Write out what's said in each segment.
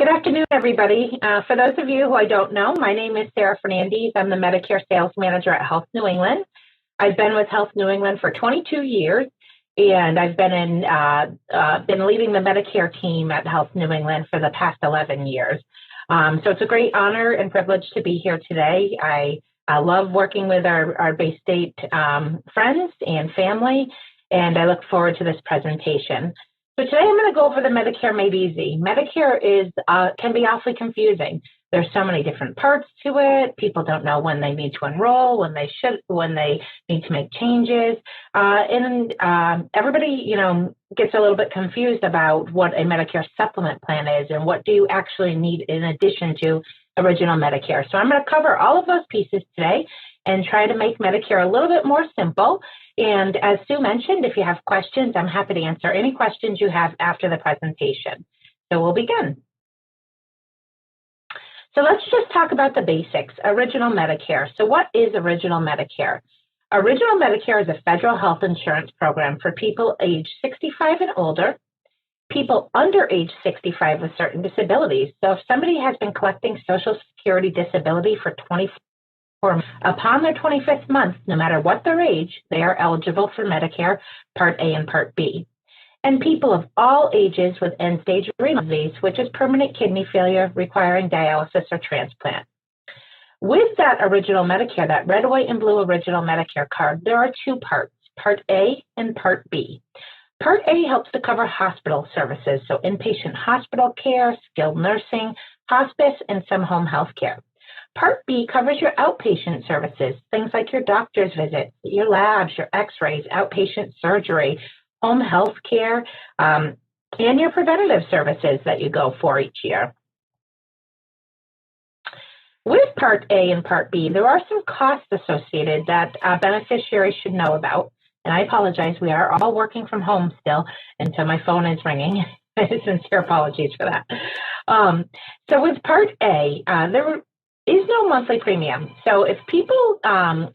Good afternoon, everybody. For those of you who I don't know, my name is Sarah Fernandes. I'm the Medicare Sales Manager at Health New England. I've been with Health New England for 22 years, and I've been leading the Medicare team at Health New England for the past 11 years. So it's a great honor and privilege to be here today. I love working with our Bay State friends and family, and I look forward to this presentation. So today I'm going to go over the Medicare Made Easy. Medicare can be awfully confusing. There's so many different parts to it. People don't know when they need to enroll, when they need to make changes, and everybody, gets a little bit confused about what a Medicare supplement plan is and what do you actually need in addition to original Medicare. So I'm going to cover all of those pieces today and try to make Medicare a little bit more simple. And as Sue mentioned, if you have questions, I'm happy to answer any questions you have after the presentation. So we'll begin. So let's just talk about the basics, original Medicare. So what is original Medicare? Original Medicare is a federal health insurance program for people age 65 and older, people under age 65 with certain disabilities. So if somebody has been collecting Social Security disability for 24 months, upon their 25th month, no matter what their age, they are eligible for Medicare Part A and Part B. And people of all ages with end-stage renal disease, which is permanent kidney failure requiring dialysis or transplant. With that original Medicare, that red, white, and blue original Medicare card, there are two parts, Part A and Part B. Part A helps to cover hospital services, so inpatient hospital care, skilled nursing, hospice, and some home health care. Part B covers your outpatient services, things like your doctor's visits, your labs, your x-rays, outpatient surgery, home health care, and your preventative services that you go for each year. With Part A and Part B, there are some costs associated that beneficiaries should know about. And I apologize, we are all working from home still, and so my phone is ringing. Sincere apologies for that. So with Part A, there is no monthly premium. So if people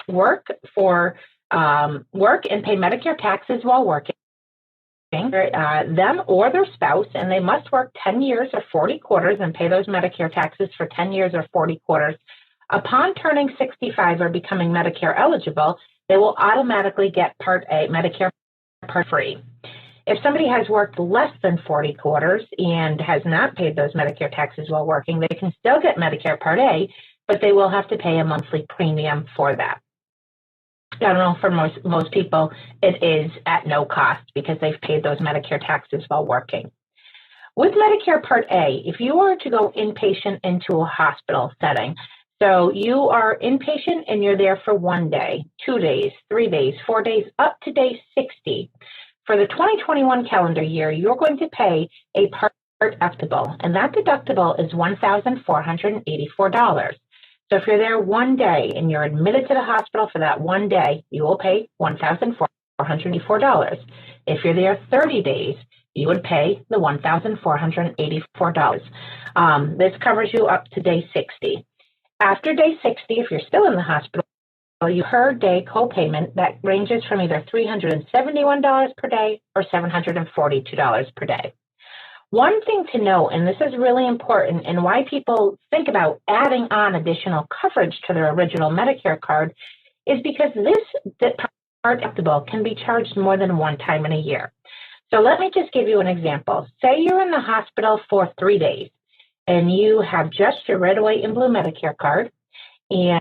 work and pay Medicare taxes while working, them or their spouse, and they must work 10 years or 40 quarters and pay those Medicare taxes for 10 years or 40 quarters. Upon turning 65 or becoming Medicare eligible, they will automatically get Part A, Medicare Part free. If somebody has worked less than 40 quarters and has not paid those Medicare taxes while working, they can still get Medicare Part A, but they will have to pay a monthly premium for that. I don't know, for most people, it is at no cost because they've paid those Medicare taxes while working. With Medicare Part A, if you were to go inpatient into a hospital setting, so you are inpatient and you're there for 1 day, 2 days, 3 days, 4 days, up to day 60. For the 2021 calendar year, you're going to pay a part deductible, and that deductible is $1,484. So if you're there 1 day and you're admitted to the hospital for that 1 day, you will pay $1,484. If you're there 30 days, you would pay the $1,484. This covers you up to day 60. After day 60, if you're still in the hospital, you per day copayment that ranges from either $371 per day or $742 per day. One thing to note, and this is really important, and why people think about adding on additional coverage to their original Medicare card, is because this part deductible can be charged more than one time in a year. So let me just give you an example. Say you're in the hospital for 3 days, and you have just your red, white, and blue Medicare card, and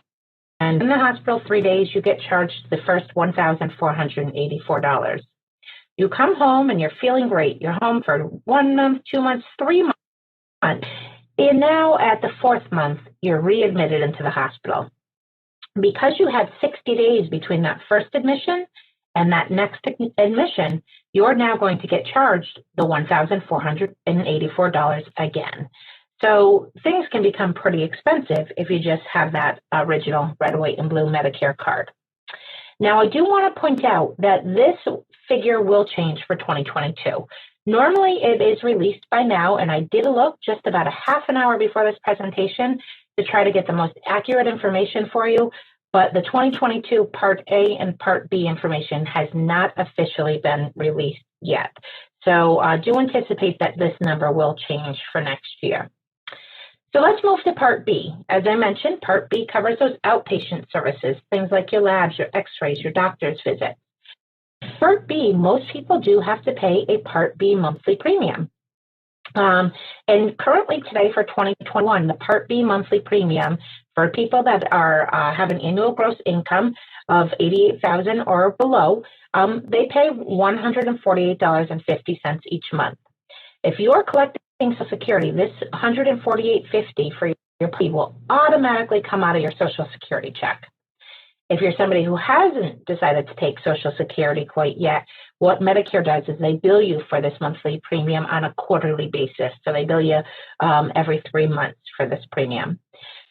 in the hospital 3 days, you get charged the first $1,484. You come home and you're feeling great. You're home for 1 month, 2 months, 3 months. And now at the 4th month, you're readmitted into the hospital. Because you had 60 days between that first admission and that next admission, you're now going to get charged the $1,484 again. So things can become pretty expensive if you just have that original red, white, and blue Medicare card. Now, I do want to point out that this figure will change for 2022. Normally, it is released by now, and I did look just about a half an hour before this presentation to try to get the most accurate information for you, but the 2022 Part A and Part B information has not officially been released yet. So do anticipate that this number will change for next year. So let's move to Part B. As I mentioned, Part B covers those outpatient services, things like your labs, your x-rays, your doctor's visits. Part B, most people do have to pay a Part B monthly premium. And currently today for 2021, the Part B monthly premium for people that are have an annual gross income of $88,000 or below, they pay $148.50 each month. If you are collecting Social Security, this $148.50 for your pay will automatically come out of your Social Security check. If you're somebody who hasn't decided to take Social Security quite yet, what Medicare does is they bill you for this monthly premium on a quarterly basis. So they bill you every 3 months for this premium.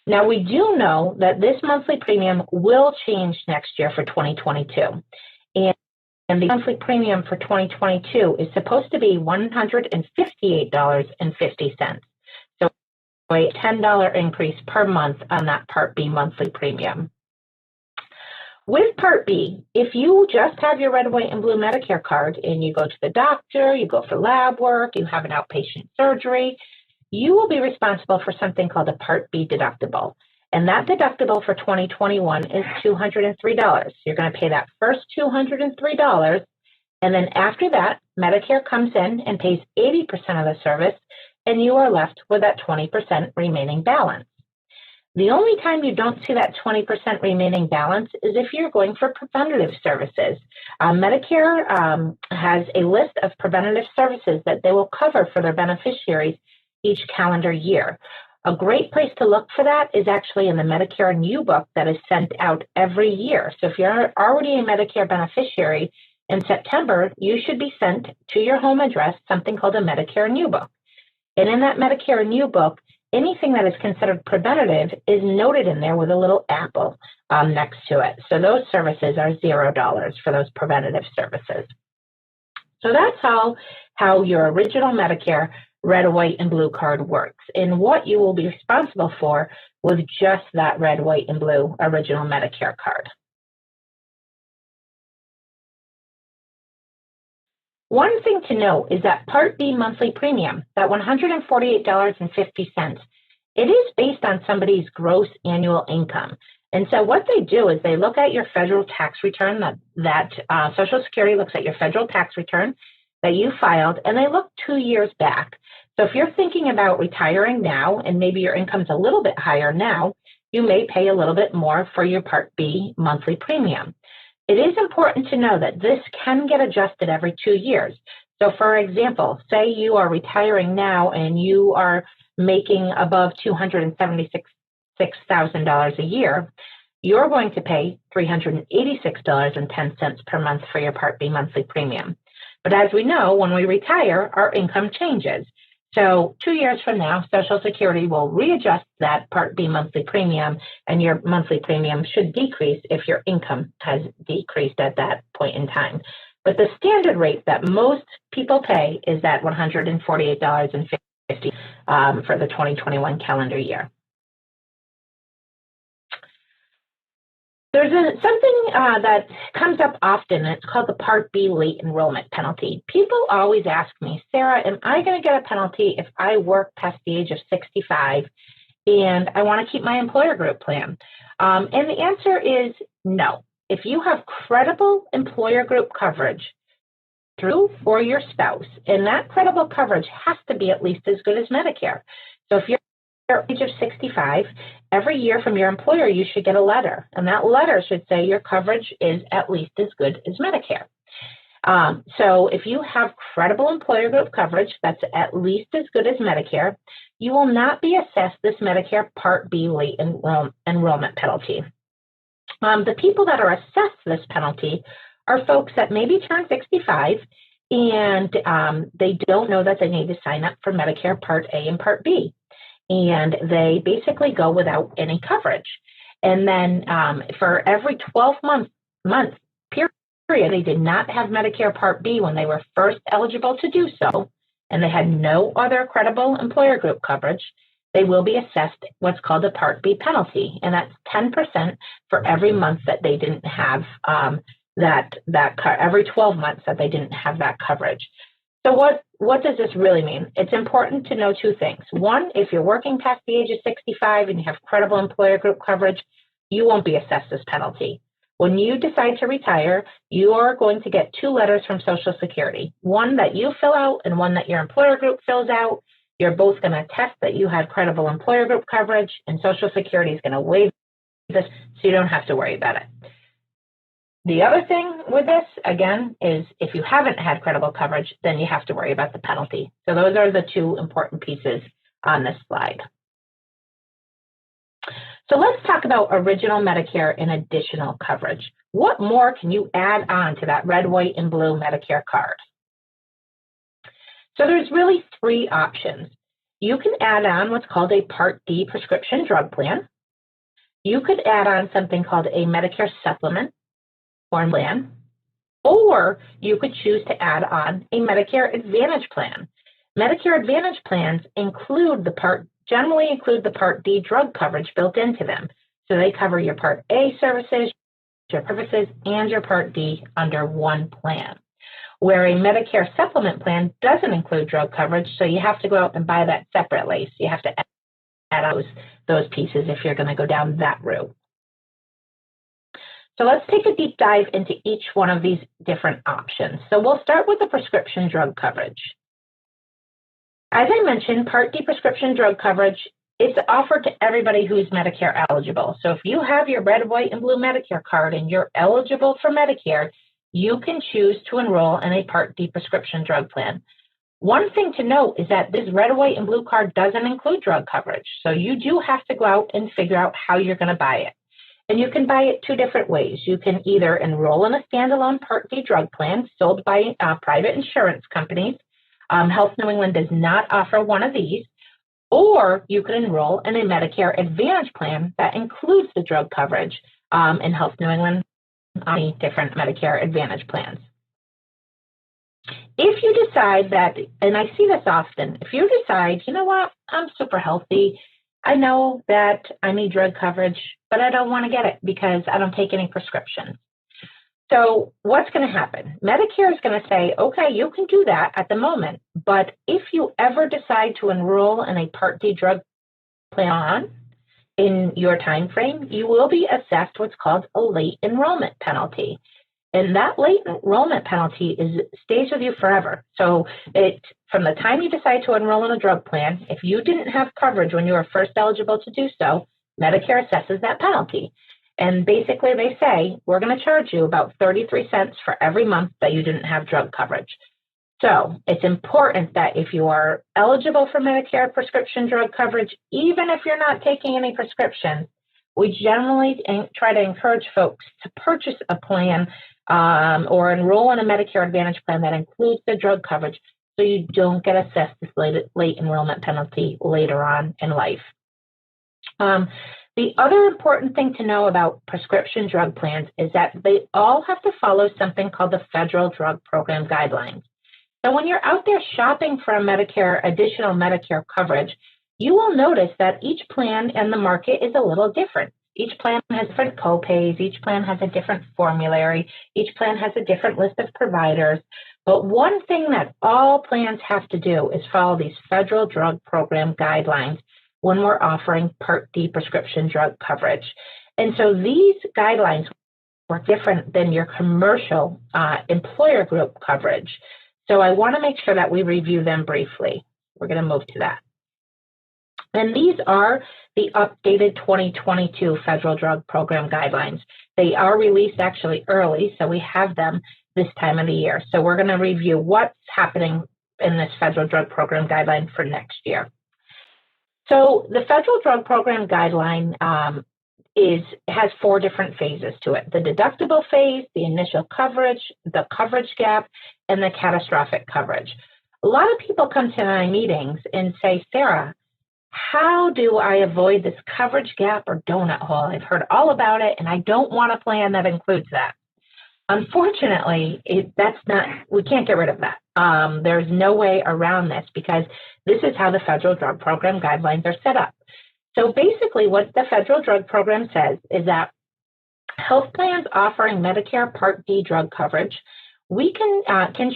Now, we do know that this monthly premium will change next year for 2022. And the monthly premium for 2022 is supposed to be $158.50. So a $10 increase per month on that Part B monthly premium. With Part B, if you just have your red, white, and blue Medicare card and you go to the doctor, you go for lab work, you have an outpatient surgery, you will be responsible for something called a Part B deductible. And that deductible for 2021 is $203. You're going to pay that first $203, and then after that, Medicare comes in and pays 80% of the service, and you are left with that 20% remaining balance. The only time you don't see that 20% remaining balance is if you're going for preventative services. Medicare has a list of preventative services that they will cover for their beneficiaries each calendar year. A great place to look for that is actually in the Medicare New Book that is sent out every year. So if you're already a Medicare beneficiary, in September, you should be sent to your home address something called a Medicare New Book. And in that Medicare New Book, anything that is considered preventative is noted in there with a little apple next to it. So those services are $0 for those preventative services. So that's how your original Medicare red, white, and blue card works and what you will be responsible for with just that red, white, and blue original Medicare card. One thing to note is that Part B monthly premium, that $148.50, it is based on somebody's gross annual income. And so what they do is they look at your federal tax return, that Social Security looks at your federal tax return that you filed, and they look 2 years back. So if you're thinking about retiring now, and maybe your income's a little bit higher now, you may pay a little bit more for your Part B monthly premium. It is important to know that this can get adjusted every 2 years. So for example, say you are retiring now and you are making above $276,000 a year, you're going to pay $386.10 per month for your Part B monthly premium. But as we know, when we retire, our income changes. So 2 years from now, Social Security will readjust that Part B monthly premium, and your monthly premium should decrease if your income has decreased at that point in time. But the standard rate that most people pay is that $148.50 for the 2021 calendar year. There's something that comes up often, and it's called the Part B late enrollment penalty. People always ask me, Sarah, am I going to get a penalty if I work past the age of 65 and I want to keep my employer group plan? And the answer is no. If you have credible employer group coverage through or your spouse, and that credible coverage has to be at least as good as Medicare. So if you're age of 65, every year from your employer, you should get a letter. And that letter should say your coverage is at least as good as Medicare. So if you have credible employer group coverage that's at least as good as Medicare, you will not be assessed this Medicare Part B late enrollment penalty. The people that are assessed this penalty are folks that maybe turn 65 and they don't know that they need to sign up for Medicare Part A and Part B. And they basically go without any coverage. And then for every 12 month period, they did not have Medicare Part B when they were first eligible to do so, and they had no other credible employer group coverage, they will be assessed what's called a Part B penalty, and that's 10% for every month that they didn't have every 12 months that they didn't have that coverage. So what does this really mean? It's important to know two things. One, if you're working past the age of 65 and you have credible employer group coverage, you won't be assessed this penalty. When you decide to retire, you are going to get two letters from Social Security, one that you fill out and one that your employer group fills out. You're both going to attest that you had credible employer group coverage, and Social Security is going to waive this, so you don't have to worry about it. The other thing with this, again, is if you haven't had credible coverage, then you have to worry about the penalty. So those are the two important pieces on this slide. So let's talk about original Medicare and additional coverage. What more can you add on to that red, white, and blue Medicare card? So there's really three options. You can add on what's called a Part D prescription drug plan. You could add on something called a Medicare supplement or plan, or you could choose to add on a Medicare Advantage plan. Medicare Advantage plans generally include the Part D drug coverage built into them. So they cover your Part A services, your services, and your Part D under one plan. Where a Medicare supplement plan doesn't include drug coverage, so you have to go out and buy that separately. So you have to add those pieces if you're going to go down that route. So let's take a deep dive into each one of these different options. So we'll start with the prescription drug coverage. As I mentioned, Part D prescription drug coverage is offered to everybody who's Medicare eligible. So if you have your red, white, and blue Medicare card and you're eligible for Medicare, you can choose to enroll in a Part D prescription drug plan. One thing to note is that this red, white, and blue card doesn't include drug coverage. So you do have to go out and figure out how you're going to buy it. And you can buy it two different ways. You can either enroll in a standalone Part D drug plan sold by private insurance companies. Health New England does not offer one of these. Or you can enroll in a Medicare Advantage plan that includes the drug coverage. And Health New England many different Medicare Advantage plans. If you decide that, and I see this often, if you decide, you know what, I'm super healthy, I know that I need drug coverage, but I don't want to get it because I don't take any prescriptions. So what's going to happen? Medicare is going to say, okay, you can do that at the moment, but if you ever decide to enroll in a Part D drug plan in your time frame, you will be assessed what's called a late enrollment penalty. And that late enrollment penalty stays with you forever. So from the time you decide to enroll in a drug plan, if you didn't have coverage when you were first eligible to do so, Medicare assesses that penalty. And basically they say, we're going to charge you about 33 cents for every month that you didn't have drug coverage. So it's important that if you are eligible for Medicare prescription drug coverage, even if you're not taking any prescriptions, we generally try to encourage folks to purchase a plan or enroll in a Medicare Advantage plan that includes the drug coverage so you don't get assessed this late enrollment penalty later on in life. The other important thing to know about prescription drug plans is that they all have to follow something called the Federal Drug Program Guidelines. So when you're out there shopping for additional Medicare coverage, you will notice that each plan in the market is a little different. Each plan has different copays, each plan has a different formulary, each plan has a different list of providers. But one thing that all plans have to do is follow these Federal Drug Program Guidelines when we're offering Part D prescription drug coverage. And so these guidelines were different than your commercial employer group coverage. So I want to make sure that we review them briefly. We're going to move to that. And these are the updated 2022 Federal Drug Program Guidelines. They are released actually early, so we have them this time of the year. So we're going to review what's happening in this Federal Drug Program Guideline for next year. So the Federal Drug Program Guideline has four different phases to it: the deductible phase, the initial coverage, the coverage gap, and the catastrophic coverage. A lot of people come to my meetings and say, Sarah, how do I avoid this coverage gap or donut hole? I've heard all about it, and I don't want a plan that includes that. Unfortunately, we can't get rid of that. There's no way around this because this is how the Federal Drug Program Guidelines are set up. So basically what the Federal Drug Program says is that health plans offering Medicare Part D drug coverage we can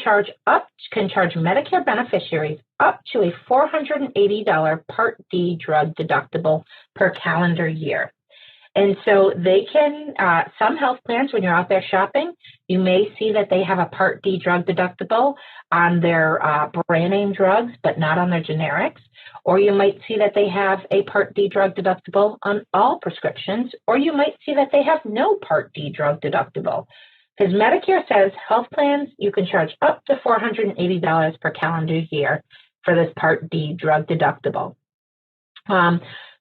charge Medicare beneficiaries up to a $480 Part D drug deductible per calendar year. And so they can, some health plans, when you're out there shopping, you may see that they have a Part D drug deductible on their brand name drugs, but not on their generics. Or you might see that they have a Part D drug deductible on all prescriptions, or you might see that they have no Part D drug deductible. Because Medicare says health plans, you can charge up to $480 per calendar year for this Part D drug deductible.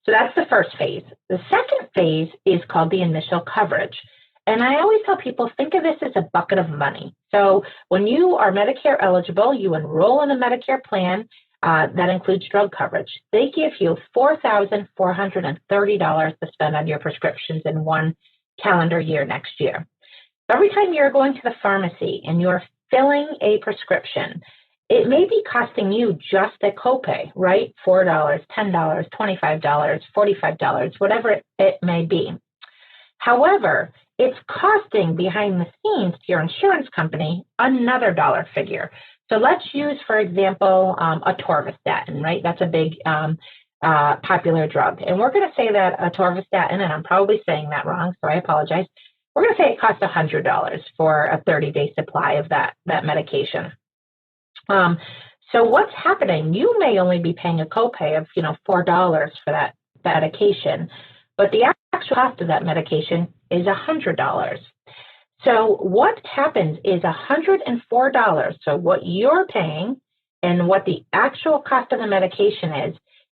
So that's the first phase. The second phase is called the initial coverage. And I always tell people, think of this as a bucket of money. So when you are Medicare eligible, you enroll in a Medicare plan that includes drug coverage. They give you $4,430 to spend on your prescriptions in one calendar year next year. Every time you're going to the pharmacy and you're filling a prescription, it may be costing you just a copay, right? $4, $10, $25, $45, whatever it may be. However, it's costing behind the scenes to your insurance company another dollar figure. So let's use, for example, atorvastatin, right? That's a big popular drug. And we're going to say that atorvastatin, and I'm probably saying that wrong, so I apologize. We're going to say it costs $100 for a 30-day supply of that medication. So what's happening? You may only be paying a copay of, $4 for that medication, but the actual cost of that medication is $100. So what happens is $104. So what you're paying and what the actual cost of the medication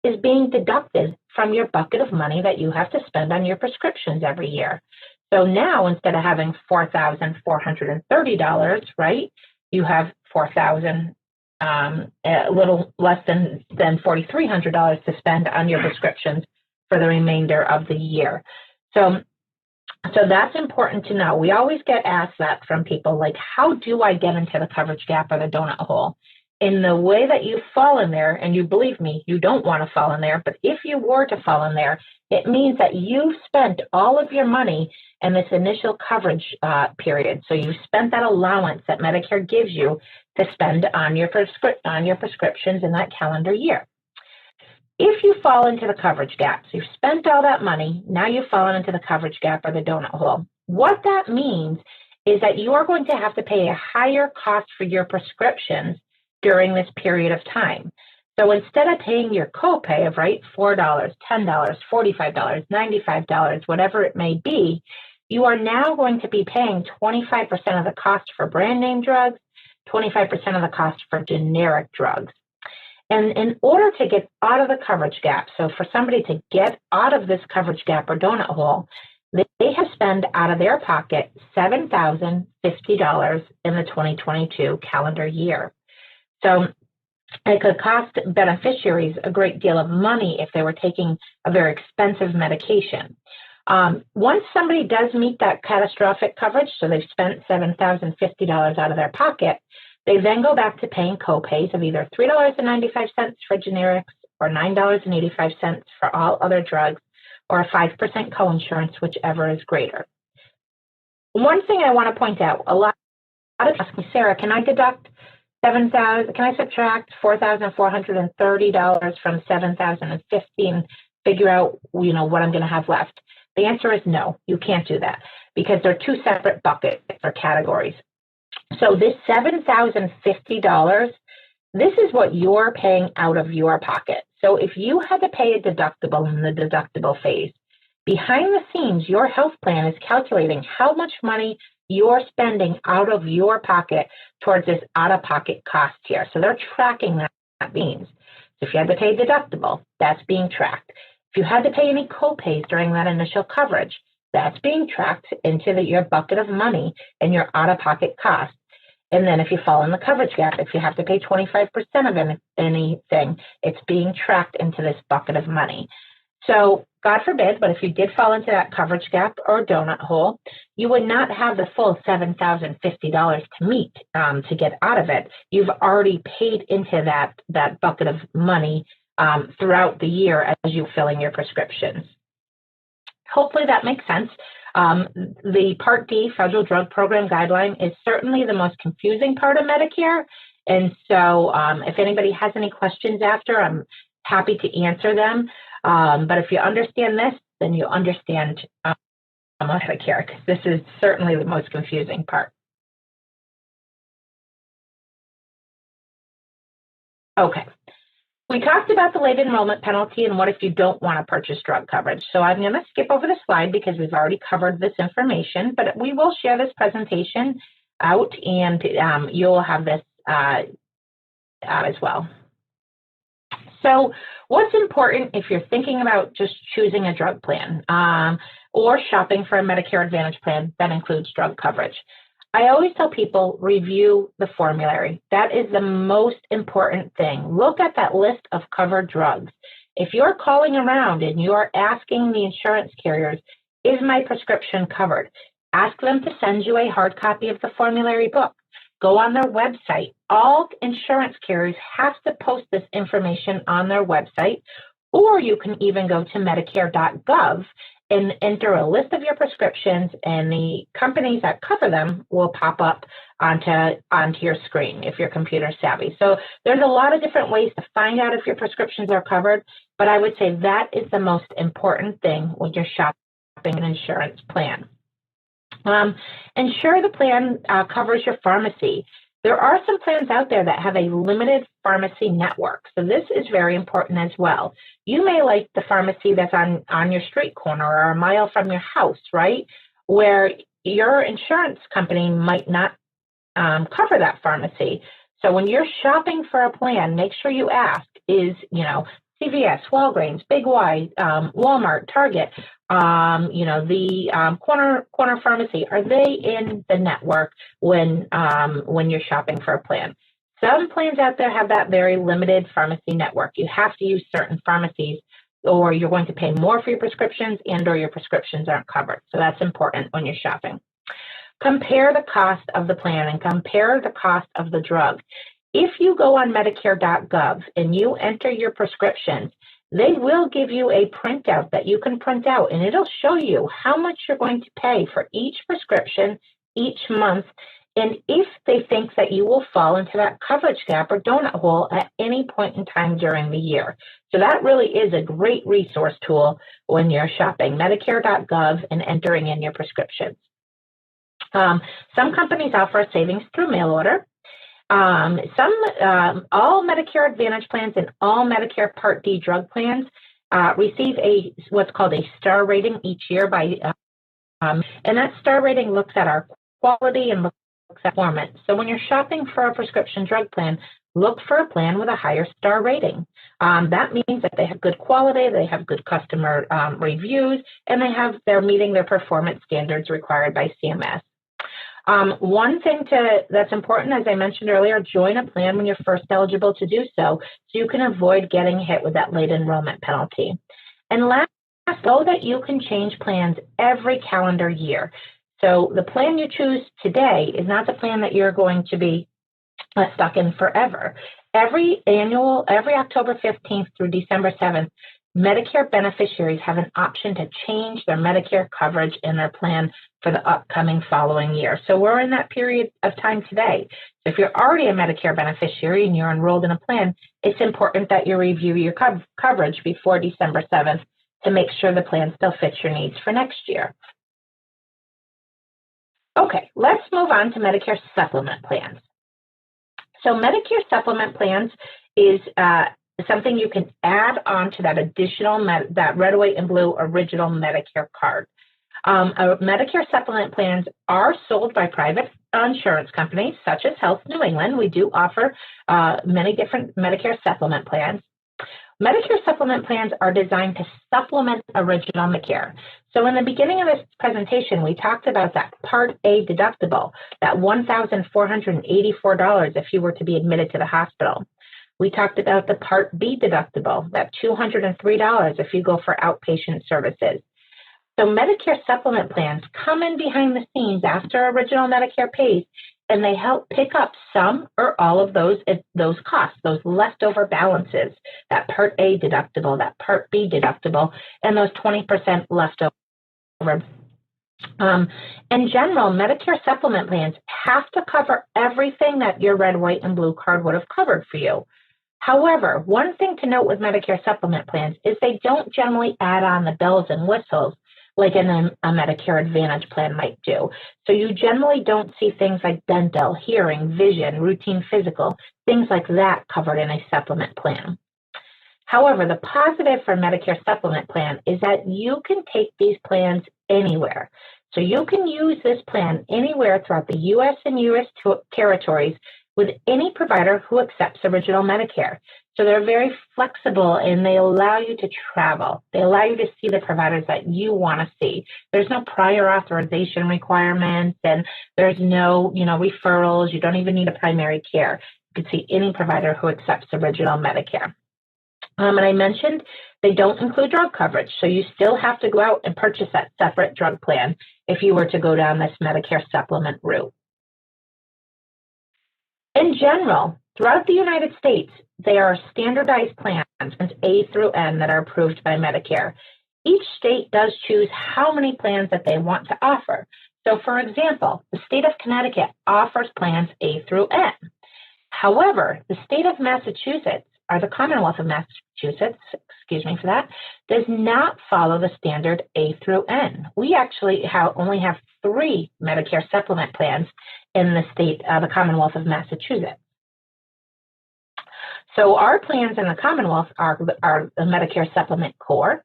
is being deducted from your bucket of money that you have to spend on your prescriptions every year. So now instead of having $4,430, right, you have a little less than $4,300 to spend on your prescriptions for the remainder of the year. So that's important to know. We always get asked that from people, like, how do I get into the coverage gap or the donut hole? In the way that you fall in there, and you believe me, you don't want to fall in there, but if you were to fall in there, it means that you spent all of your money in this initial coverage period. So you spent that allowance that Medicare gives you to spend on your prescriptions in that calendar year. If you fall into the coverage gap, so you've spent all that money, now you've fallen into the coverage gap or the donut hole. What that means is that you are going to have to pay a higher cost for your prescriptions during this period of time. So instead of paying your copay of, $4, $10, $45, $95, whatever it may be, you are now going to be paying 25% of the cost for brand name drugs, 25% of the cost for generic drugs. And in order to get out of the coverage gap, so for somebody to get out of this coverage gap or donut hole, they have spent out of their pocket $7,050 in the 2022 calendar year. So it could cost beneficiaries a great deal of money if they were taking a very expensive medication. Once somebody does meet that catastrophic coverage, so they've spent $7,050 out of their pocket, they then go back to paying copays of either $3.95 for generics or $9.85 for all other drugs, or a 5% coinsurance, whichever is greater. One thing I want to point out, a lot of people ask me, Sarah, can I deduct $7,000? Can I subtract $4,430 from $7,015? Figure out, what I'm going to have left. The answer is no, you can't do that because they're two separate buckets or categories. So this $7,050, this is what you're paying out of your pocket. So if you had to pay a deductible in the deductible phase, behind the scenes, your health plan is calculating how much money you're spending out of your pocket towards this out-of-pocket cost here. So they're tracking that means. So if you had to pay a deductible, that's being tracked. If you had to pay any copays during that initial coverage, that's being tracked into your bucket of money and your out-of-pocket cost. And then if you fall in the coverage gap, if you have to pay 25% of anything, it's being tracked into this bucket of money. So God forbid, but if you did fall into that coverage gap or donut hole, you would not have the full $7,050 to meet to get out of it. You've already paid into that bucket of money throughout the year as you're filling your prescriptions. Hopefully that makes sense. The Part D Federal Drug Program Guideline is certainly the most confusing part of Medicare. And so if anybody has any questions after, I'm happy to answer them. But if you understand this, then you understand Medicare, because this is certainly the most confusing part. Okay. We talked about the late enrollment penalty and what if you don't want to purchase drug coverage. So I'm going to skip over the slide because we've already covered this information, but we will share this presentation out, and you'll have this out as well. So what's important if you're thinking about just choosing a drug plan or shopping for a Medicare Advantage plan that includes drug coverage? I always tell people, review the formulary. That is the most important thing. Look at that list of covered drugs. If you're calling around and you're asking the insurance carriers, is my prescription covered? Ask them to send you a hard copy of the formulary book. Go on their website. All insurance carriers have to post this information on their website, or you can even go to Medicare.gov and enter a list of your prescriptions, and the companies that cover them will pop up onto your screen if you're computer savvy. So there's a lot of different ways to find out if your prescriptions are covered, but I would say that is the most important thing when you're shopping an insurance plan. Ensure the plan covers your pharmacy. There are some plans out there that have a limited pharmacy network, so this is very important as well. You may like the pharmacy that's on your street corner or a mile from your house, right, where your insurance company might not cover that pharmacy. So when you're shopping for a plan, make sure you ask, is, CVS, Walgreens, Big Y, Walmart, Target, the corner pharmacy, are they in the network when you're shopping for a plan? Some plans out there have that very limited pharmacy network. You have to use certain pharmacies, or you're going to pay more for your prescriptions, and or your prescriptions aren't covered. So that's important when you're shopping. Compare the cost of the plan and compare the cost of the drug. If you go on Medicare.gov and you enter your prescriptions, they will give you a printout that you can print out, and it'll show you how much you're going to pay for each prescription each month, and if they think that you will fall into that coverage gap or donut hole at any point in time during the year. So that really is a great resource tool when you're shopping Medicare.gov and entering in your prescriptions. Some companies offer savings through mail order. All Medicare Advantage plans and all Medicare Part D drug plans receive what's called a star rating each year and that star rating looks at our quality and looks at performance. So when you're shopping for a prescription drug plan, look for a plan with a higher star rating. That means that they have good quality, they have good customer reviews, and they're meeting their performance standards required by CMS. One thing that's important, as I mentioned earlier, join a plan when you're first eligible to do so you can avoid getting hit with that late enrollment penalty. And last, know that you can change plans every calendar year. So the plan you choose today is not the plan that you're going to be stuck in forever. Every October 15th through December 7th, Medicare beneficiaries have an option to change their Medicare coverage in their plan for the upcoming following year. So we're in that period of time today. So if you're already a Medicare beneficiary and you're enrolled in a plan, it's important that you review your coverage before December 7th to make sure the plan still fits your needs for next year. Okay, let's move on to Medicare supplement plans. So Medicare supplement plans is something you can add on to that additional, that red, white, and blue original Medicare card. Medicare supplement plans are sold by private insurance companies such as Health New England. We do offer many different Medicare supplement plans. Medicare supplement plans are designed to supplement original Medicare. So in the beginning of this presentation, we talked about that Part A deductible, that $1,484 if you were to be admitted to the hospital. We talked about the Part B deductible, that $203 if you go for outpatient services. So Medicare supplement plans come in behind the scenes after original Medicare pays, and they help pick up some or all of those costs, those leftover balances, that Part A deductible, that Part B deductible, and those 20% leftover Um, in general, Medicare supplement plans have to cover everything that your red, white, and blue card would have covered for you. However, one thing to note with Medicare supplement plans is they don't generally add on the bells and whistles like a Medicare Advantage plan might do. So you generally don't see things like dental, hearing, vision, routine physical, things like that covered in a supplement plan. However, the positive for Medicare supplement plan is that you can take these plans anywhere. So you can use this plan anywhere throughout the U.S. and U.S. territories with any provider who accepts original Medicare. So they're very flexible and they allow you to travel. They allow you to see the providers that you want to see. There's no prior authorization requirements and there's no, referrals. You don't even need a primary care. You can see any provider who accepts original Medicare. And I mentioned they don't include drug coverage, so you still have to go out and purchase that separate drug plan if you were to go down this Medicare supplement route. In general, throughout the United States, there are standardized plans, A through N, that are approved by Medicare. Each state does choose how many plans that they want to offer. So, for example, the state of Connecticut offers plans A through N. However, the state of Massachusetts, or the Commonwealth of Massachusetts, does not follow the standard A through N. We actually only have 3 Medicare supplement plans in the state, the Commonwealth of Massachusetts. So our plans in the Commonwealth are the Medicare Supplement Core,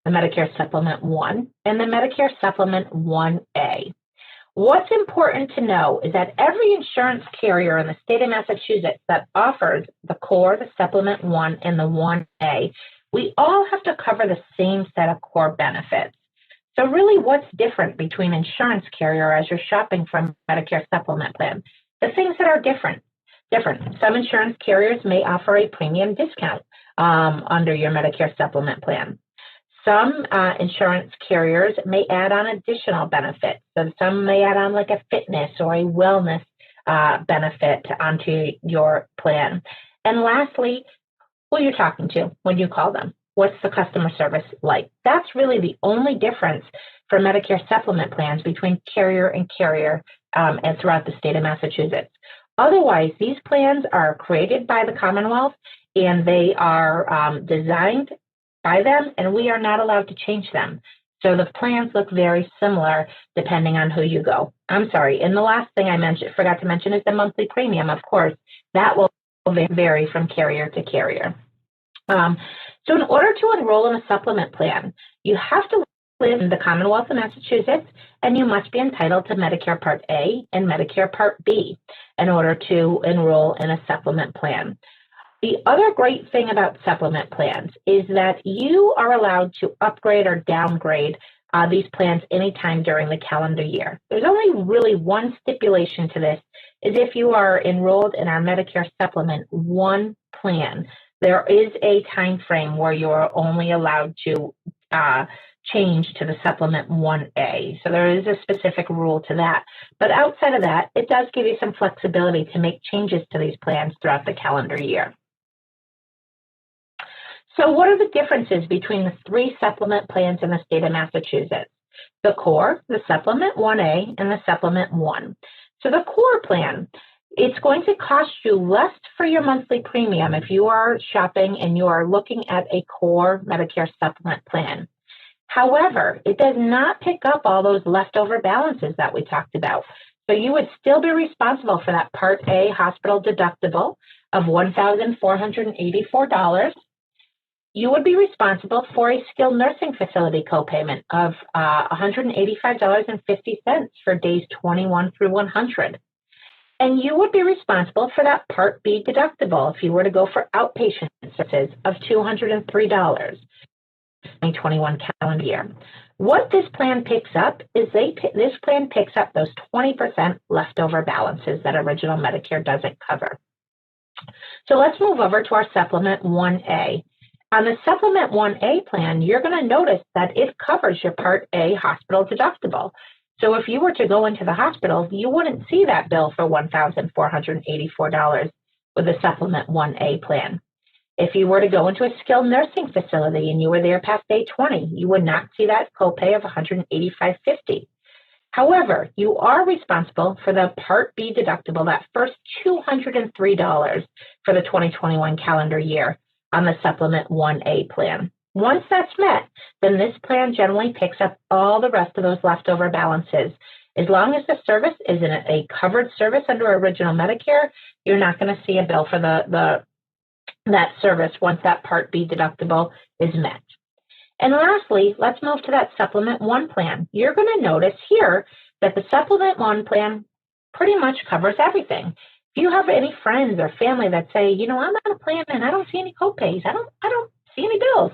the Medicare Supplement 1, and the Medicare Supplement 1A. What's important to know is that every insurance carrier in the state of Massachusetts that offers the Core, the Supplement 1, and the 1A, we all have to cover the same set of core benefits. So really, what's different between insurance carrier as you're shopping for a Medicare supplement plan? The things that are different. Some insurance carriers may offer a premium discount under your Medicare supplement plan. Some insurance carriers may add on additional benefits. So some may add on like a fitness or a wellness benefit onto your plan. And lastly, who you're talking to when you call them. What's the customer service like? That's really the only difference for Medicare supplement plans between carrier and carrier and throughout the state of Massachusetts. Otherwise, these plans are created by the Commonwealth and they are designed by them, and we are not allowed to change them. So the plans look very similar depending on who you go. I'm sorry, and the last thing I forgot to mention is the monthly premium, of course. That will vary from carrier to carrier. So in order to enroll in a supplement plan, you have to live in the Commonwealth of Massachusetts, and you must be entitled to Medicare Part A and Medicare Part B in order to enroll in a supplement plan. The other great thing about supplement plans is that you are allowed to upgrade or downgrade these plans anytime during the calendar year. There's only really one stipulation to this, is if you are enrolled in our Medicare Supplement 1 plan, there is a time frame where you're only allowed to change to the Supplement 1A. So there is a specific rule to that. But outside of that, it does give you some flexibility to make changes to these plans throughout the calendar year. So what are the differences between the 3 supplement plans in the state of Massachusetts? The Core, the Supplement 1A, and the Supplement 1. So the Core plan, it's going to cost you less for your monthly premium if you are shopping and you are looking at a Core Medicare supplement plan. However, it does not pick up all those leftover balances that we talked about. So you would still be responsible for that Part A hospital deductible of $1,484. You would be responsible for a skilled nursing facility copayment of $185.50 for days 21 through 100. And you would be responsible for that Part B deductible if you were to go for outpatient services of $203 in 2021 calendar year. What this plan picks up is this plan picks up those 20% leftover balances that original Medicare doesn't cover. So let's move over to our Supplement 1A. On the Supplement 1A plan, you're going to notice that it covers your Part A hospital deductible. So if you were to go into the hospital, you wouldn't see that bill for $1,484 with the Supplement 1A plan. If you were to go into a skilled nursing facility and you were there past day 20, you would not see that copay of $185.50. However, you are responsible for the Part B deductible, that first $203 for the 2021 calendar year on the Supplement 1A plan. Once that's met, then this plan generally picks up all the rest of those leftover balances. As long as the service is in a covered service under Original Medicare, you're not going to see a bill for that service once that Part B deductible is met. And lastly, let's move to that Supplement 1 plan. You're going to notice here that the Supplement 1 plan pretty much covers everything. If you have any friends or family that say, I'm on a plan and I don't see any copays, I don't see any bills,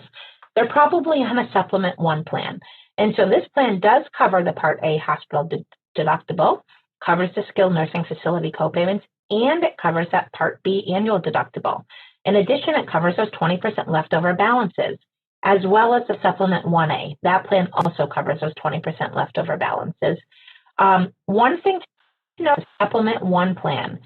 they're probably on a Supplement 1 plan. And so this plan does cover the Part A hospital deductible, covers the skilled nursing facility copayments, and it covers that Part B annual deductible. In addition, it covers those 20% leftover balances, as well as the Supplement 1A. That plan also covers those 20% leftover balances. One thing to know, the Supplement 1 plan.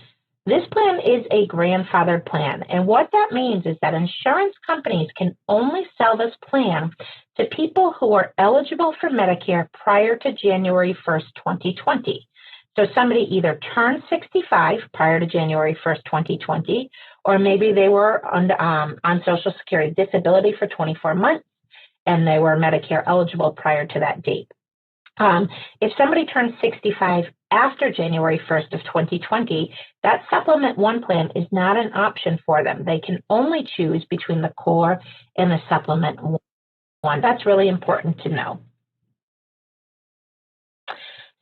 This plan is a grandfathered plan, and what that means is that insurance companies can only sell this plan to people who are eligible for Medicare prior to January 1st, 2020. So somebody either turned 65 prior to January 1st, 2020, or maybe they were on Social Security disability for 24 months and they were Medicare eligible prior to that date. If somebody turns 65 after January 1st of 2020, that Supplement 1 plan is not an option for them. They can only choose between the core and the Supplement 1. That's really important to know.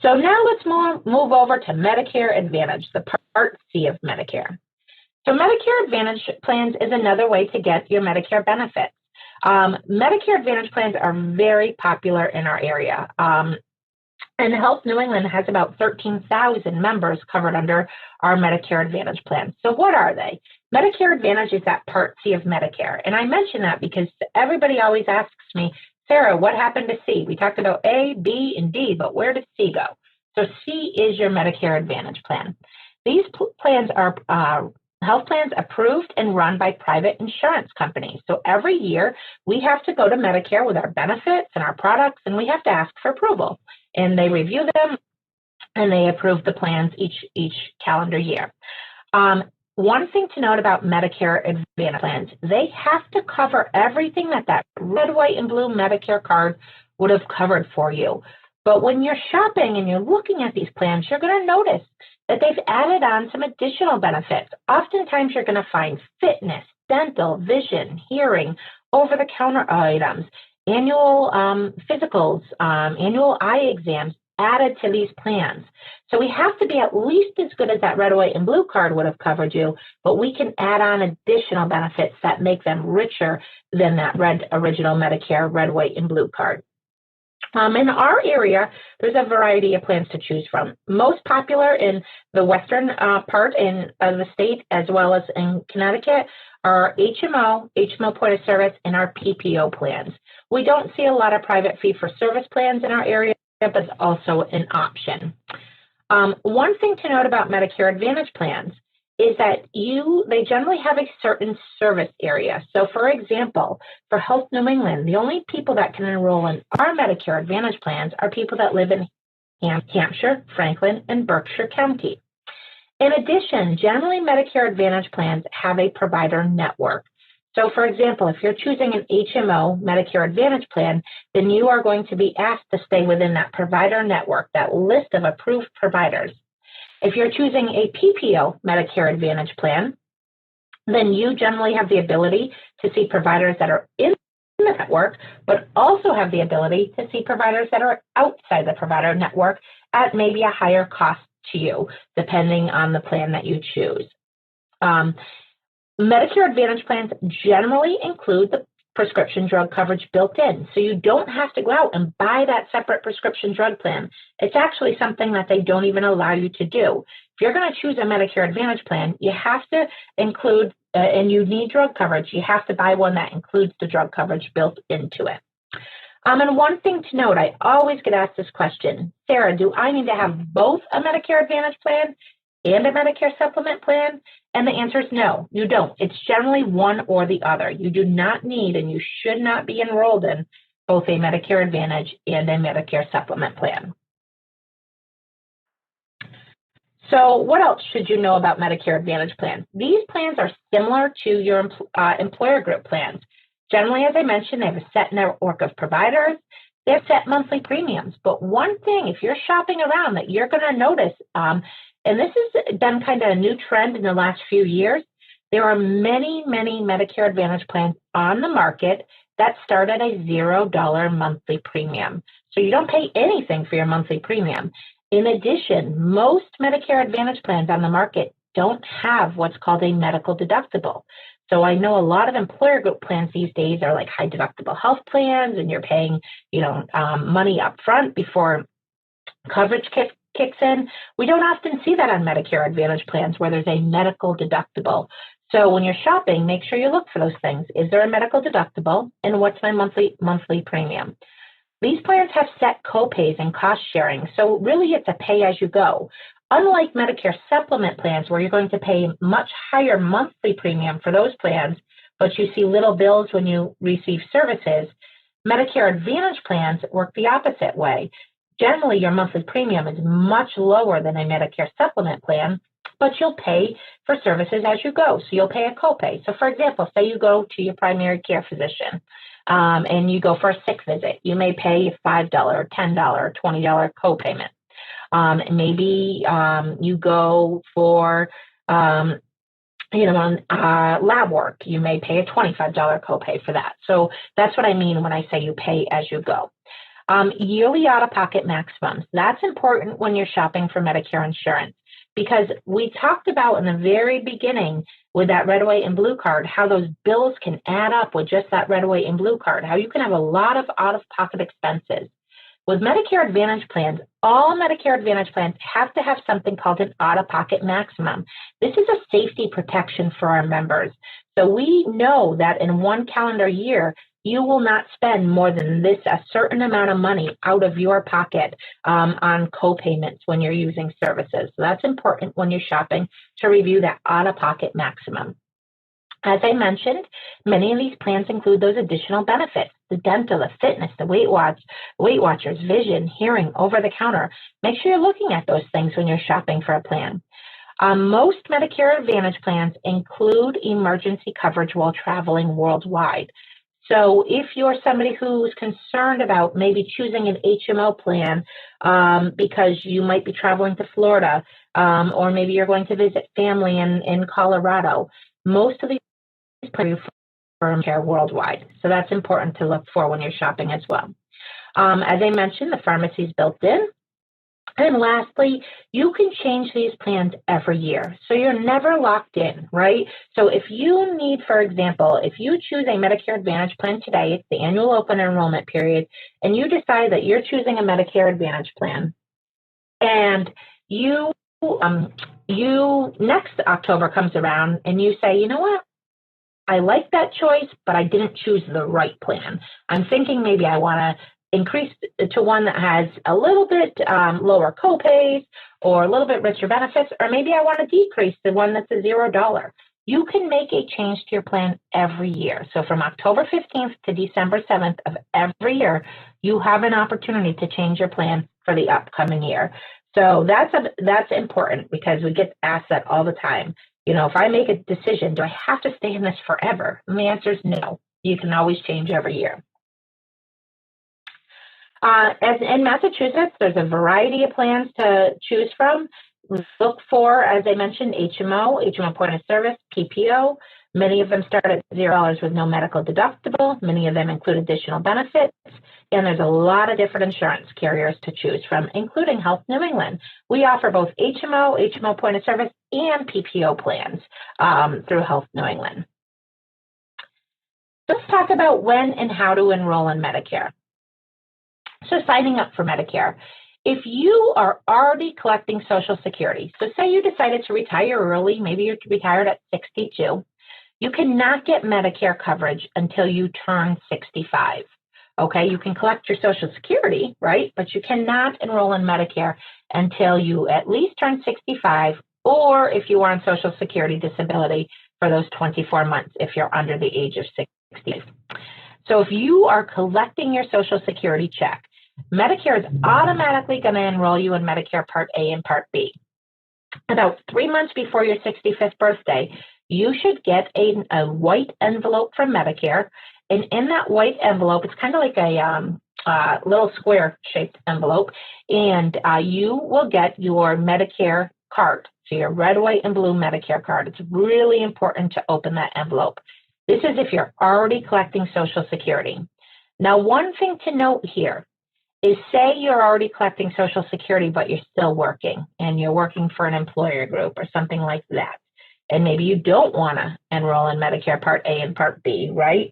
So now let's move over to Medicare Advantage, the Part C of Medicare. So Medicare Advantage plans is another way to get your Medicare benefits. Medicare Advantage plans are very popular in our area. And Health New England has about 13,000 members covered under our Medicare Advantage plan. So what are they? Medicare Advantage is that Part C of Medicare. And I mention that because everybody always asks me, Sarah, what happened to C? We talked about A, B, and D, but where does C go? So C is your Medicare Advantage plan. These plans are health plans approved and run by private insurance companies. So every year we have to go to Medicare with our benefits and our products, and we have to ask for approval. And they review them and they approve the plans each calendar year. One thing to note about Medicare Advantage plans, they have to cover everything that red, white, and blue Medicare card would have covered for you. But when you're shopping and you're looking at these plans, you're going to notice that they've added on some additional benefits. Oftentimes you're going to find fitness, dental, vision, hearing, over-the-counter items, annual physicals, annual eye exams added to these plans. So we have to be at least as good as that red, white, and blue card would have covered you, but we can add on additional benefits that make them richer than that original Medicare red, white, and blue card. In our area, there's a variety of plans to choose from. Most popular in the western part of the state, as well as in Connecticut, are HMO point of service, and our PPO plans. We don't see a lot of private fee-for-service plans in our area, but it's also an option. One thing to note about Medicare Advantage plans is that they generally have a certain service area. So for example, for Health New England, the only people that can enroll in our Medicare Advantage plans are people that live in Hampshire, Franklin, and Berkshire County. In addition, generally Medicare Advantage plans have a provider network. So for example, if you're choosing an HMO Medicare Advantage plan, then you are going to be asked to stay within that provider network, that list of approved providers. If you're choosing a PPO Medicare Advantage plan, then you generally have the ability to see providers that are in the network, but also have the ability to see providers that are outside the provider network at maybe a higher cost to you, depending on the plan that you choose. Medicare Advantage plans generally include the prescription drug coverage built in. So you don't have to go out and buy that separate prescription drug plan. It's actually something that they don't even allow you to do. If you're going to choose a Medicare Advantage plan, you have to include, and you need drug coverage, you have to buy one that includes the drug coverage built into it. And one thing to note, I always get asked this question, Sarah, do I need to have both a Medicare Advantage plan and a Medicare Supplement plan? And the answer is no, you don't. It's generally one or the other. You do not need and you should not be enrolled in both a Medicare Advantage and a Medicare Supplement plan. So what else should you know about Medicare Advantage plans? These plans are similar to your employer group plans. Generally, as I mentioned, they have a set network of providers. They have set monthly premiums. But one thing, if you're shopping around, that you're going to notice, and this has been kind of a new trend in the last few years, there are many, many Medicare Advantage plans on the market that start at a $0 monthly premium. So you don't pay anything for your monthly premium. In addition, most Medicare Advantage plans on the market don't have what's called a medical deductible. So I know a lot of employer group plans these days are like high deductible health plans, and you're paying, money up front before coverage kicks in. We don't often see that on Medicare Advantage plans where there's a medical deductible. So when you're shopping, make sure you look for those things. Is there a medical deductible, and what's my monthly premium? These plans have set copays and cost sharing, so really it's a pay-as-you-go. Unlike Medicare supplement plans, where you're going to pay much higher monthly premium for those plans, but you see little bills when you receive services, Medicare Advantage plans work the opposite way. Generally, your monthly premium is much lower than a Medicare supplement plan, but you'll pay for services as you go, so you'll pay a copay. So for example, say you go to your primary care physician, and you go for a sick visit. You may pay a $5 or $10 or $20 copayment. Maybe you go for lab work. You may pay a $25 copay for that. So that's what I mean when I say you pay as you go. Yearly out-of-pocket maximums. That's important when you're shopping for Medicare insurance, because we talked about in the very beginning with that red, white, and blue card, how those bills can add up with just that red, white, and blue card, how you can have a lot of out-of-pocket expenses. With Medicare Advantage plans, all Medicare Advantage plans have to have something called an out-of-pocket maximum. This is a safety protection for our members. So we know that in one calendar year, you will not spend more than a certain amount of money out of your pocket on co-payments when you're using services. So that's important when you're shopping to review that out-of-pocket maximum. As I mentioned, many of these plans include those additional benefits: the dental, the fitness, the Weight Watchers, vision, hearing, over-the-counter. Make sure you're looking at those things when you're shopping for a plan. Most Medicare Advantage plans include emergency coverage while traveling worldwide. So if you're somebody who's concerned about maybe choosing an HMO plan because you might be traveling to Florida, or maybe you're going to visit family in Colorado, most of these plans are for care worldwide. So that's important to look for when you're shopping as well. As I mentioned, the pharmacy is built in. And lastly, you can change these plans every year. So you're never locked in, right? So if you need, for example, if you choose a Medicare Advantage plan today, it's the annual open enrollment period, and you decide that you're choosing a Medicare Advantage plan, and you next October comes around and you say, you know what? I like that choice, but I didn't choose the right plan. I'm thinking maybe I want to increase to one that has a little bit lower copays or a little bit richer benefits, or maybe I want to decrease the one that's a $0. You can make a change to your plan every year. So from October 15th to December 7th of every year, you have an opportunity to change your plan for the upcoming year. So that's important, because we get asked that all the time. If I make a decision, do I have to stay in this forever? And the answer is no. You can always change every year. As in Massachusetts, there's a variety of plans to choose from. Look for, as I mentioned, HMO point of service, PPO. Many of them start at $0 with no medical deductible. Many of them include additional benefits. And there's a lot of different insurance carriers to choose from, including Health New England. We offer both HMO point of service, and PPO plans through Health New England. Let's talk about when and how to enroll in Medicare. So signing up for Medicare. If you are already collecting Social Security, so say you decided to retire early, maybe you're retired at 62, you cannot get Medicare coverage until you turn 65. Okay, you can collect your Social Security, right? But you cannot enroll in Medicare until you at least turn 65, or if you are on Social Security disability for those 24 months if you're under the age of 60. So if you are collecting your Social Security check, Medicare is automatically going to enroll you in Medicare Part A and Part B. about 3 months before your 65th birthday, you should get a white envelope from Medicare. And in that white envelope, it's kind of like a little square-shaped envelope, and you will get your Medicare card. So your red, white, and blue Medicare card. It's really important to open that envelope. This is if you're already collecting Social Security. Now, one thing to note here is, say you're already collecting Social Security, but you're still working, and you're working for an employer group or something like that. And maybe you don't want to enroll in Medicare Part A and Part B, right?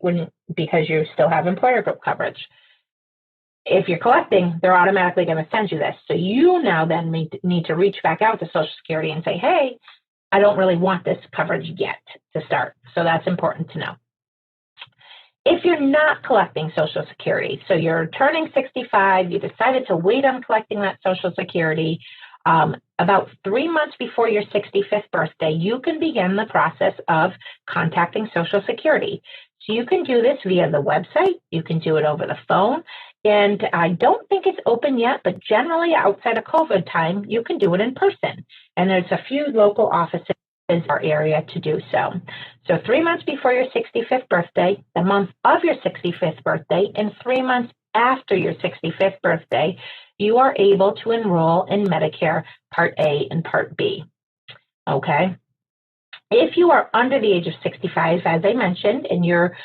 Because you still have employer group coverage. If you're collecting, they're automatically going to send you this. So you now then need to reach back out to Social Security and say, hey, I don't really want this coverage yet to start. So that's important to know. If you're not collecting Social Security, so you're turning 65, you decided to wait on collecting that Social Security, about 3 months before your 65th birthday, you can begin the process of contacting Social Security. So you can do this via the website, you can do it over the phone, and I don't think it's open yet, but generally outside of COVID time, you can do it in person. And there's a few local offices in our area to do so. So 3 months before your 65th birthday, the month of your 65th birthday, and 3 months after your 65th birthday, you are able to enroll in Medicare Part A and Part B. Okay? If you are under the age of 65, as I mentioned, and you're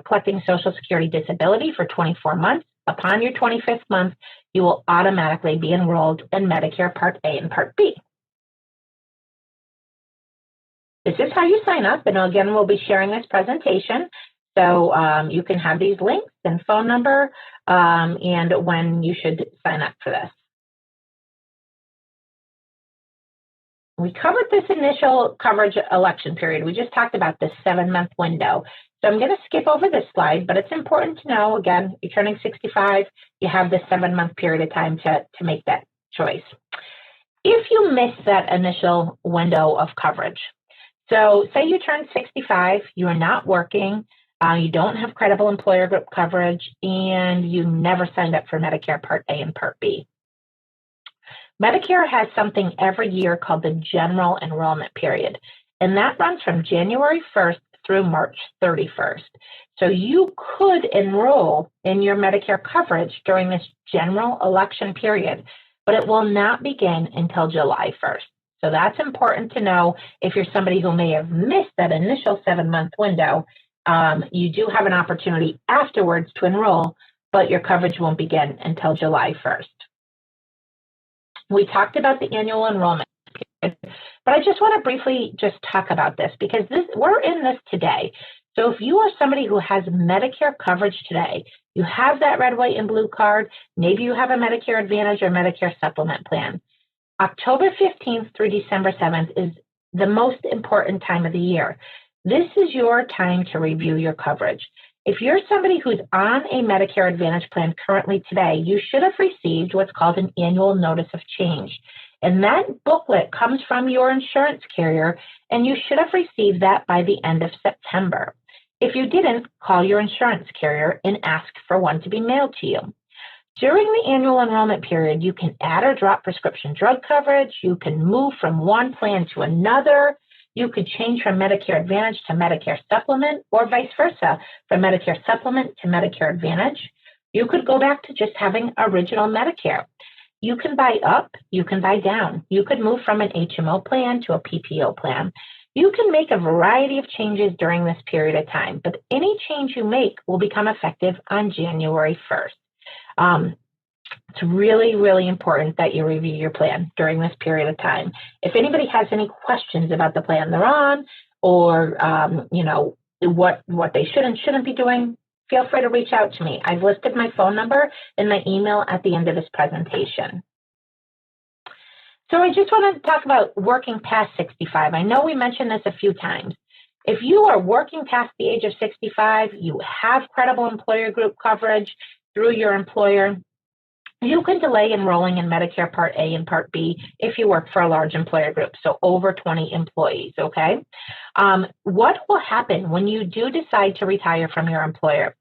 collecting Social Security disability for 24 months, upon your 25th month, you will automatically be enrolled in Medicare Part A and Part B. This is how you sign up, and again, we'll be sharing this presentation. So you can have these links and phone number and when you should sign up for this. We covered this initial coverage election period. We just talked about this 7-month window. So I'm going to skip over this slide, but it's important to know, again, you're turning 65, you have this 7-month period of time to make that choice. If you miss that initial window of coverage, so say you turn 65, you are not working, you don't have credible employer group coverage, and you never signed up for Medicare Part A and Part B. Medicare has something every year called the General Enrollment Period, and that runs from January 1st through March 31st. So you could enroll in your Medicare coverage during this general election period, but it will not begin until July 1st. So that's important to know if you're somebody who may have missed that initial 7-month window. You do have an opportunity afterwards to enroll, but your coverage won't begin until July 1st. We talked about the annual enrollment period, but I just want to briefly just talk about this because we're in this today. So if you are somebody who has Medicare coverage today, you have that red, white, and blue card, maybe you have a Medicare Advantage or Medicare Supplement plan. October 15th through December 7th is the most important time of the year. This is your time to review your coverage. If you're somebody who's on a Medicare Advantage plan currently today, you should have received what's called an annual notice of change. And that booklet comes from your insurance carrier, and you should have received that by the end of September. If you didn't, call your insurance carrier and ask for one to be mailed to you. During the annual enrollment period, you can add or drop prescription drug coverage. You can move from one plan to another. You could change from Medicare Advantage to Medicare Supplement or vice versa, from Medicare Supplement to Medicare Advantage. You could go back to just having original Medicare. You can buy up, you can buy down. You could move from an HMO plan to a PPO plan. You can make a variety of changes during this period of time, but any change you make will become effective on January 1st. It's really, really important that you review your plan during this period of time. If anybody has any questions about the plan they're on, or what they should and shouldn't be doing, feel free to reach out to me. I've listed my phone number and my email at the end of this presentation. So I just want to talk about working past 65. I know we mentioned this a few times. If you are working past the age of 65, you have credible employer group coverage through your employer, you can delay enrolling in Medicare Part A and Part B if you work for a large employer group, so over 20 employees, okay? What will happen when you do decide to retire from your employer?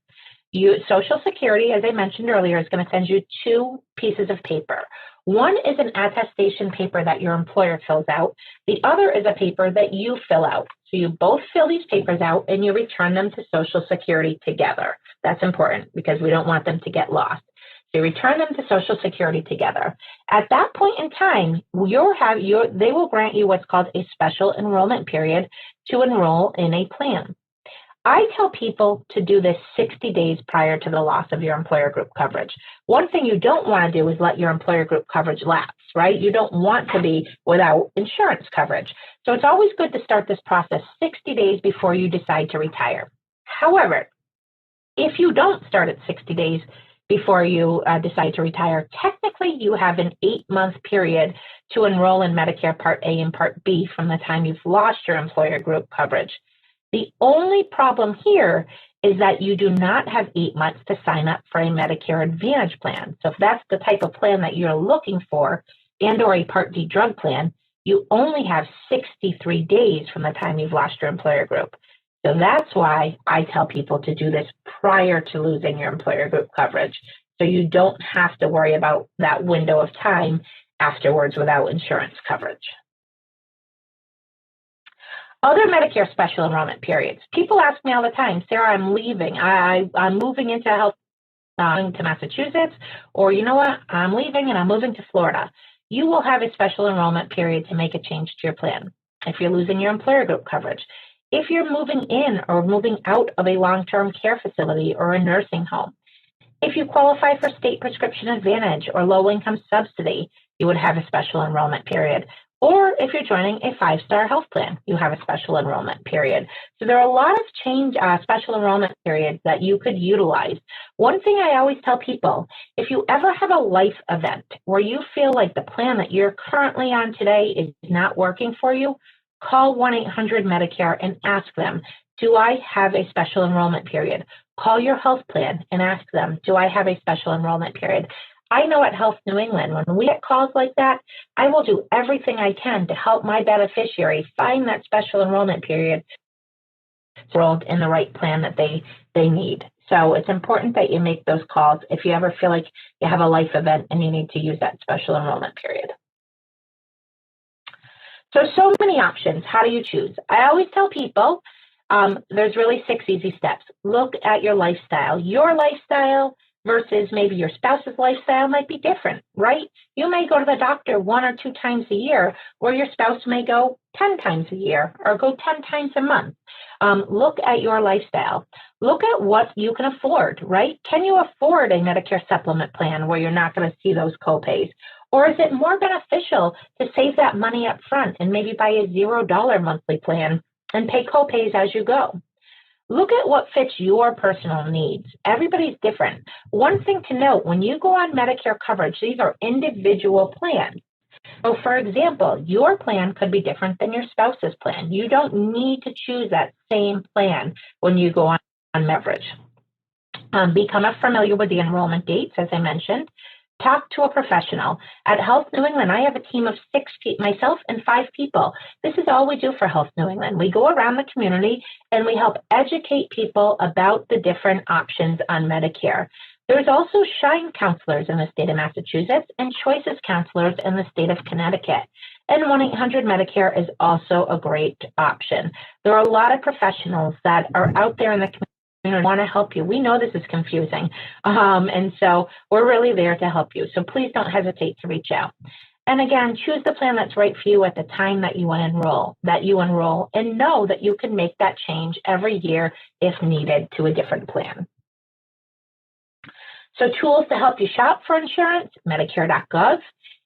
Social Security, as I mentioned earlier, is going to send you 2 pieces of paper. One is an attestation paper that your employer fills out. The other is a paper that you fill out. So you both fill these papers out and you return them to Social Security together. That's important because we don't want them to get lost. So you return them to Social Security together. At that point in time, they will grant you what's called a special enrollment period to enroll in a plan. I tell people to do this 60 days prior to the loss of your employer group coverage. One thing you don't want to do is let your employer group coverage lapse, right? You don't want to be without insurance coverage. So it's always good to start this process 60 days before you decide to retire. However, if you don't start at 60 days before you decide to retire, technically you have an 8-month period to enroll in Medicare Part A and Part B from the time you've lost your employer group coverage. The only problem here is that you do not have 8 months to sign up for a Medicare Advantage plan. So if that's the type of plan that you're looking for and/or a Part D drug plan, you only have 63 days from the time you've lost your employer group. So that's why I tell people to do this prior to losing your employer group coverage, so you don't have to worry about that window of time afterwards without insurance coverage. Other Medicare special enrollment periods. People ask me all the time, Sarah, I'm leaving. I'm moving into health, to Massachusetts, or you know what, I'm leaving and I'm moving to Florida. You will have a special enrollment period to make a change to your plan if you're losing your employer group coverage. If you're moving in or moving out of a long-term care facility or a nursing home. If you qualify for state prescription advantage or low-income subsidy, you would have a special enrollment period. Or if you're joining a 5-star health plan, you have a special enrollment period. So there are a lot of special enrollment periods that you could utilize. One thing I always tell people, if you ever have a life event where you feel like the plan that you're currently on today is not working for you, call 1-800-Medicare and ask them, do I have a special enrollment period? Call your health plan and ask them, do I have a special enrollment period? I know at Health New England, when we get calls like that, I will do everything I can to help my beneficiary find that special enrollment period enrolled in the right plan that they need. So it's important that you make those calls if you ever feel like you have a life event and you need to use that special enrollment period. So many options. How do you choose? I always tell people there's really 6 easy steps. Look at your lifestyle. Your lifestyle versus maybe your spouse's lifestyle might be different, right? You may go to the doctor 1 or 2 times a year, or your spouse may go 10 times a year or go 10 times a month. Look at your lifestyle. Look at what you can afford, right? Can you afford a Medicare supplement plan where you're not going to see those copays? Or is it more beneficial to save that money up front and maybe buy a $0 monthly plan and pay copays as you go? Look at what fits your personal needs. Everybody's different. One thing to note, when you go on Medicare coverage, these are individual plans. So for example, your plan could be different than your spouse's plan. You don't need to choose that same plan when you go on coverage. Become familiar with the enrollment dates, as I mentioned. Talk to a professional. At Health New England, I have a team of 6 people, myself and 5 people. This is all we do for Health New England. We go around the community and we help educate people about the different options on Medicare. There's also Shine counselors in the state of Massachusetts and Choices counselors in the state of Connecticut. And 1-800-Medicare is also a great option. There are a lot of professionals that are out there in the community want to help you. We know this is confusing, and so we're really there to help you. So please don't hesitate to reach out. And again, choose the plan that's right for you at the time that you enroll, and know that you can make that change every year if needed to a different plan. So tools to help you shop for insurance, Medicare.gov.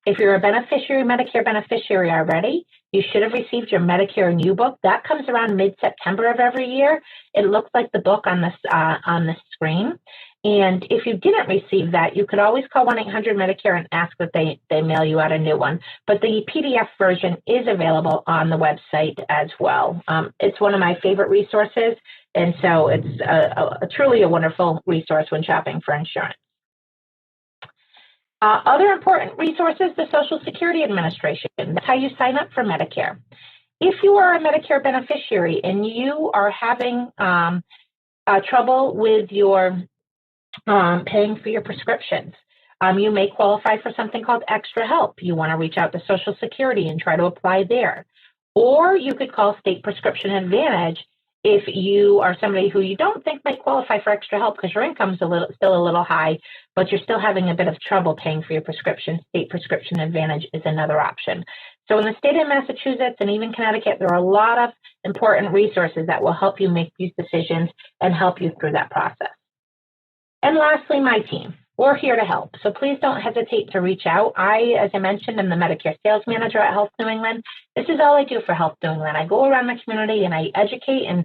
If you're a Medicare beneficiary already, you should have received your Medicare New book. That comes around mid-September of every year. It looks like the book on this screen. And if you didn't receive that, you could always call 1-800-Medicare and ask that they mail you out a new one. But the PDF version is available on the website as well. It's one of my favorite resources, and so it's truly a wonderful resource when shopping for insurance. Other important resources, the Social Security Administration. That's how you sign up for Medicare. If you are a Medicare beneficiary and you are having trouble with your paying for your prescriptions, You may qualify for something called extra help. You want to reach out to Social Security and try to apply there. Or you could call State Prescription Advantage if you are somebody who you don't think might qualify for extra help because your income's still a little high, but you're still having a bit of trouble paying for your prescription. State Prescription Advantage is another option. So in the state of Massachusetts and even Connecticut, there are a lot of important resources that will help you make these decisions and help you through that process. And lastly, my team. We're here to help. So please don't hesitate to reach out. As I mentioned, I'm the Medicare sales manager at Health New England. This is all I do for Health New England. I go around the community and I educate and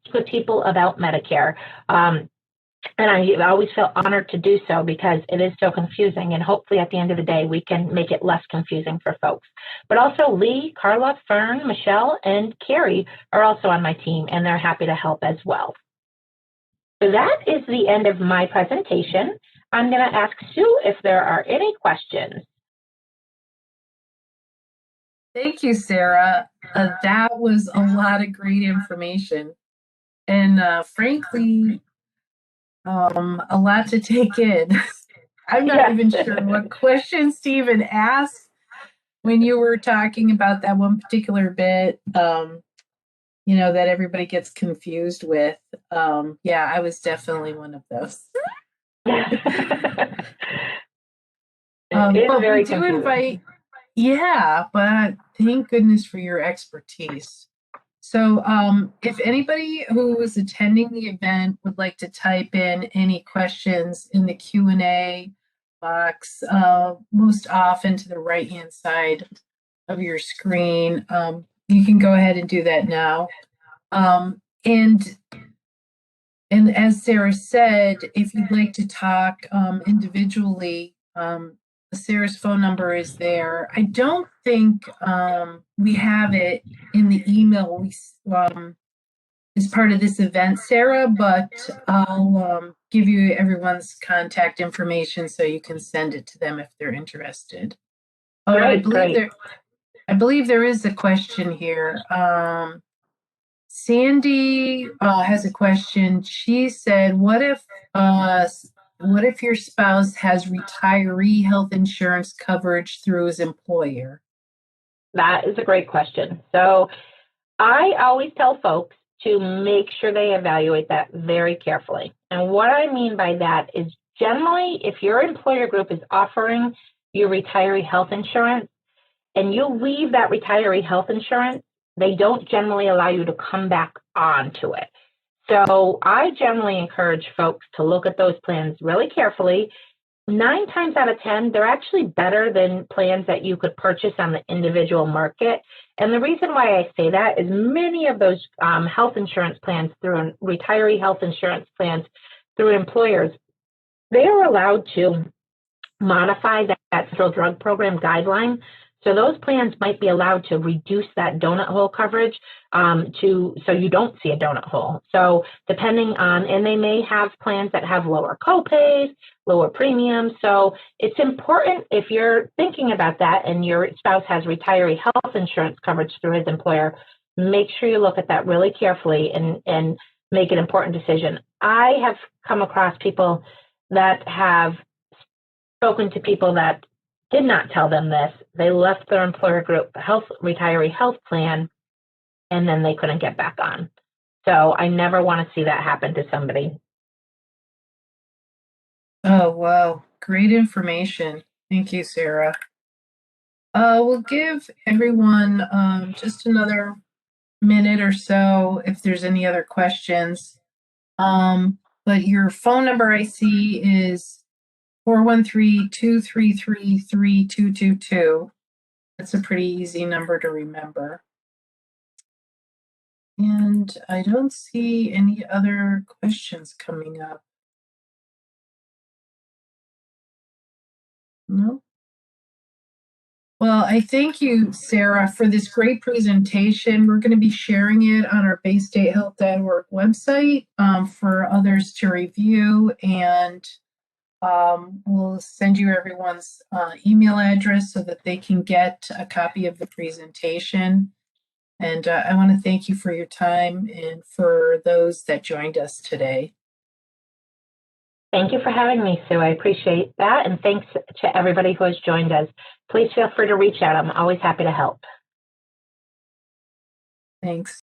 speak with people about Medicare. And I always feel honored to do so because it is so confusing. And hopefully at the end of the day, we can make it less confusing for folks. But also Lee, Carla, Fern, Michelle, and Carrie are also on my team, and they're happy to help as well. So that is the end of my presentation. I'm going to ask Sue if there are any questions. Thank you, Sarah. That was a lot of great information. And frankly, a lot to take in. I'm not even sure what questions to even ask when you were talking about that one particular bit, you know, that everybody gets confused with. Yeah, I was definitely one of those. But we do invite, yeah, but thank goodness for your expertise. So if anybody who was attending the event would like to type in any questions in the Q&A box, most often to the right-hand side of your screen, you can go ahead and do that now. And as Sarah said, if you'd like to talk individually, Sarah's phone number is there. I don't think we have it in the email we as part of this event, Sarah, but I'll give you everyone's contact information so you can send it to them if they're interested. Oh, Great, I believe there is a question here. Sandy has a question. She said, what if your spouse has retiree health insurance coverage through his employer? That is a great question. So I always tell folks to make sure they evaluate that very carefully. And what I mean by that is generally, if your employer group is offering you retiree health insurance and you leave that retiree health insurance, they don't generally allow you to come back onto it. So I generally encourage folks to look at those plans really carefully. 9 times out of 10, they're actually better than plans that you could purchase on the individual market. And the reason why I say that is many of those health insurance plans through retiree health insurance plans through employers, they are allowed to modify that federal drug program guideline. So those plans might be allowed to reduce that donut hole coverage so you don't see a donut hole. So depending on, and they may have plans that have lower copays, lower premiums. So it's important if you're thinking about that and your spouse has retiree health insurance coverage through his employer, make sure you look at that really carefully and make an important decision. I have come across people that have spoken to people that did not tell them this. They left their employer group retiree health plan, and then they couldn't get back on. So I never want to see that happen to somebody. Oh, wow. Great information. Thank you, Sarah. We'll give everyone just another minute or so if there's any other questions. But your phone number I see is 413-233-3222. That's a pretty easy number to remember. And I don't see any other questions coming up. No. Well, I thank you, Sarah, for this great presentation. We're going to be sharing it on our baystatehealth.org website for others to review, and we'll send you everyone's email address so that they can get a copy of the presentation. And I want to thank you for your time and for those that joined us today. Thank you for having me, Sue. I appreciate that. And thanks to everybody who has joined us. Please feel free to reach out. I'm always happy to help. Thanks.